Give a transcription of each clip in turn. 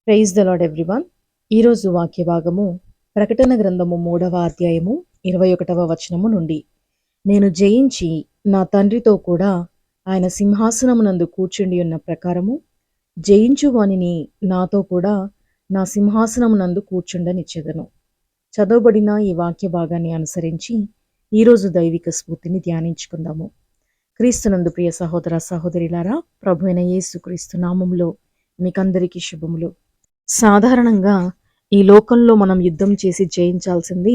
Praise the lord everyone. ఈరోజు వాక్య భాగము ప్రకటన గ్రంథము 3వ అధ్యాయము 21వ వచనము నుండి. నేను జయించి నా తండ్రితో కూడా ఆయన సింహాసనమునందు కూర్చుండి ఉన్న ప్రకారము జయించు వానిని నాతో కూడా నా సింహాసనమునందు కూర్చుండనిచ్చెదను. చదవబడిన ఈ వాక్య భాగాన్ని అనుసరించి ఈరోజు దైవిక స్ఫూర్తిని ధ్యానించుకుందాము. క్రీస్తునందు ప్రియ సహోదర సహోదరిలారా, ప్రభు అయిన యేసు క్రీస్తు నామములో మీకందరికీ శుభములు. సాధారణంగా ఈ లోకంలో మనం యుద్ధం చేసి జయించాల్సింది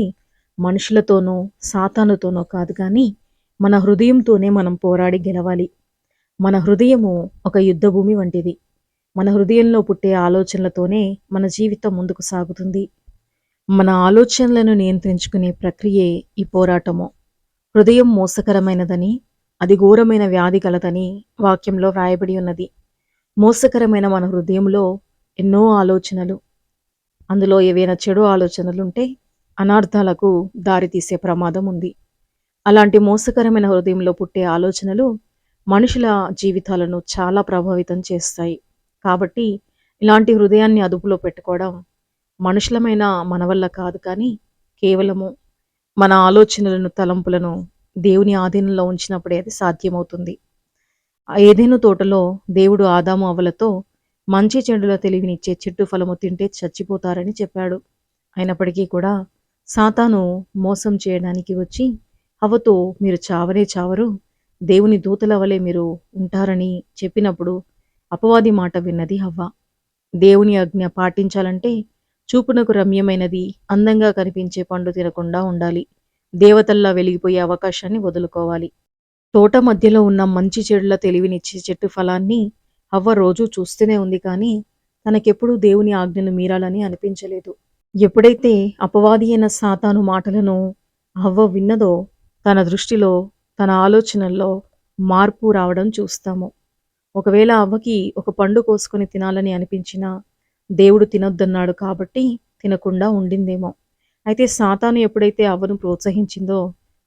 మనుషులతోనో సాతానుతోనో కాదు, కానీ మన హృదయంతోనే మనం పోరాడి గెలవాలి. మన హృదయము ఒక యుద్ధ భూమి వంటిది. మన హృదయంలో పుట్టే ఆలోచనలతోనే మన జీవితం ముందుకు సాగుతుంది. మన ఆలోచనలను నియంత్రించుకునే ప్రక్రియే ఈ పోరాటము. హృదయం మోసకరమైనదని, అది ఘోరమైన వ్యాధి కలదని వాక్యంలో వ్రాయబడి ఉన్నది. మోసకరమైన మన హృదయంలో ఎన్నో ఆలోచనలు, అందులో ఏవైనా చెడు ఆలోచనలుంటే అనార్థాలకు దారితీసే ప్రమాదం ఉంది. అలాంటి మోసకరమైన హృదయంలో పుట్టే ఆలోచనలు మనుషుల జీవితాలను చాలా ప్రభావితం చేస్తాయి. కాబట్టి ఇలాంటి హృదయాన్ని అదుపులో పెట్టుకోవడం మనుషులమైన మన వల్ల కాదు, కానీ కేవలము మన ఆలోచనలను, తలంపులను దేవుని ఆధీనంలో ఉంచినప్పుడే అది సాధ్యమవుతుంది. ఏదెను తోటలో దేవుడు ఆదాము అవ్వలతో మంచి చెడుల తెలివినిచ్చే చెట్టు ఫలము తింటే చచ్చిపోతారని చెప్పాడు. అయినప్పటికీ కూడా సాతాను మోసం చేయడానికి వచ్చి హవ్వతో మీరు చావరే చావరు, దేవుని దూతల వలె మీరు ఉంటారని చెప్పినప్పుడు అపవాది మాట విన్నది హవ్వ. దేవుని ఆజ్ఞ పాటించాలంటే చూపునకు రమ్యమైనది, అందంగా కనిపించే పండు తినకుండా ఉండాలి. దేవతల్లా వెలిగిపోయే అవకాశాన్ని వదులుకోవాలి. తోట మధ్యలో ఉన్న మంచి చెడుల తెలివినిచ్చే చెట్టు ఫలాన్ని హవ్వ రోజూ చూస్తూనే ఉంది, కానీ తనకెప్పుడూ దేవుని ఆజ్ఞను మీరాలని అనిపించలేదు. ఎప్పుడైతే అపవాది అయిన సాతాను మాటలను హవ్వ విన్నదో తన దృష్టిలో, తన ఆలోచనల్లో మార్పు రావడం చూస్తాము. ఒకవేళ అవ్వకి ఒక పండు కోసుకొని తినాలని అనిపించినా దేవుడు తినొద్దన్నాడు కాబట్టి తినకుండా ఉండిందేమో. అయితే సాతాను ఎప్పుడైతే అవ్వను ప్రోత్సహించిందో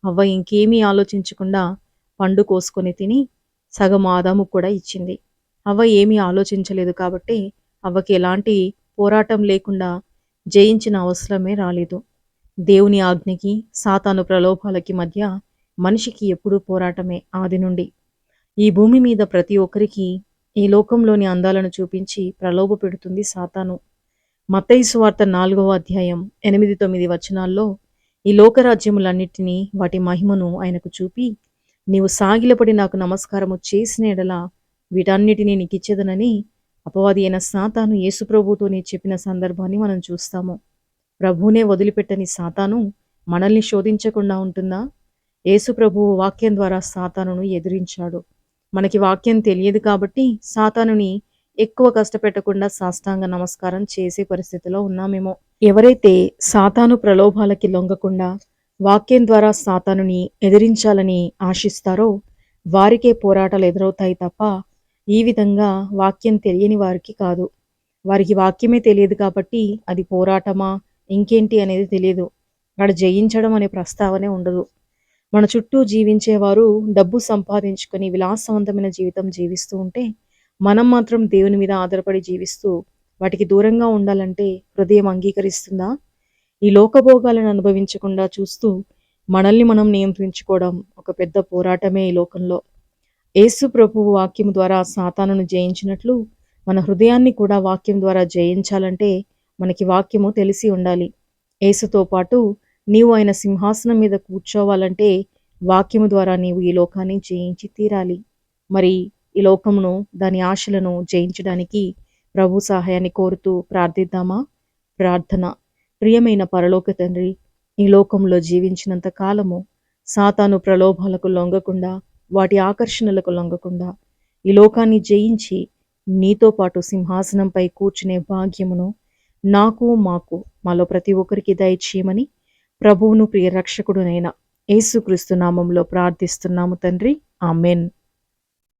అవ్వ ఇంకేమీ ఆలోచించకుండా పండు కోసుకొని తిని సగం ఆదాముకు కూడా ఇచ్చింది. అవ్వ ఏమీ ఆలోచించలేదు కాబట్టి అవ్వకి ఎలాంటి పోరాటం లేకుండా జయించిన అవసరమే రాలేదు. దేవుని ఆజ్ఞకి సాతాను ప్రలోభాలకి మధ్య మనిషికి ఎప్పుడూ పోరాటమే ఆది నుండి. ఈ భూమి మీద ప్రతి ఒక్కరికి ఈ లోకంలోని అందాలను చూపించి ప్రలోభ పెడుతుంది సాతాను. మత్తయి సువార్త 4వ అధ్యాయం 8-9 వచనాల్లో ఈ లోకరాజ్యములన్నిటినీ వాటి మహిమను ఆయనకు చూపి, నీవు సాగిలపడి నాకు నమస్కారము చేసిన ఎడల వీటన్నిటినీ నీకిచ్చేదనని అపవాది అయిన సాతాను యేసుప్రభుతోనే చెప్పిన సందర్భాన్ని మనం చూస్తాము. ప్రభువునే వదిలిపెట్టని సాతాను మనల్ని శోధించకుండా ఉంటుందా? యేసుప్రభువు వాక్యం ద్వారా సాతానును ఎదిరించాడు. మనకి వాక్యం తెలియదు కాబట్టి సాతానుని ఎక్కువ కష్టపెట్టకుండా సాష్టాంగ నమస్కారం చేసే పరిస్థితిలో ఉన్నామేమో. ఎవరైతే సాతాను ప్రలోభాలకి లొంగకుండా వాక్యం ద్వారా సాతానుని ఎదిరించాలని ఆశిస్తారో వారికే పోరాటాలు ఎదురవుతాయి తప్ప ఈ విధంగా వాక్యం తెలియని వారికి కాదు. వారికి వాక్యమే తెలియదు కాబట్టి అది పోరాటమా ఇంకేంటి అనేది తెలియదు. అక్కడ జయించడం అనే ప్రస్తావనే ఉండదు. మన చుట్టూ జీవించేవారు డబ్బు సంపాదించుకొని విలాసవంతమైన జీవితం జీవిస్తూ ఉంటే మనం మాత్రం దేవుని మీద ఆధారపడి జీవిస్తూ వాటికి దూరంగా ఉండాలంటే హృదయం అంగీకరిస్తుందా? ఈ లోకభోగాలను అనుభవించకుండా చూస్తూ మనల్ని మనం నియంత్రించుకోవడం ఒక పెద్ద పోరాటమే ఈ లోకంలో. యేసు ప్రభువు వాక్యం ద్వారా సాతానును జయించినట్లు మన హృదయాన్ని కూడా వాక్యం ద్వారా జయించాలంటే మనకి వాక్యము తెలిసి ఉండాలి. యేసుతో పాటు నీవు ఆయన సింహాసనం మీద కూర్చోవాలంటే వాక్యము ద్వారా నీవు ఈ లోకాన్ని జయించి తీరాలి. మరి ఈ లోకమును, దాని ఆశలను జయించడానికి ప్రభు సహాయాన్ని కోరుతూ ప్రార్థిద్దామా? ప్రార్థన. ప్రియమైన పరలోక తండ్రి, ఈ లోకంలో జీవించినంత కాలము సాతాను ప్రలోభాలకు లొంగకుండా, వాటి ఆకర్షణలకు లొంగకుండా ఈ లోకాన్ని జయించి నీతో పాటు సింహాసనంపై కూర్చునే భాగ్యమును నాకు, మాలో ప్రతి ఒక్కరికి దయచేయమని ప్రభువును ప్రియ రక్షకుడునైన యేసుక్రీస్తు నామంలో ప్రార్థిస్తున్నాము తండ్రి. ఆమెన్.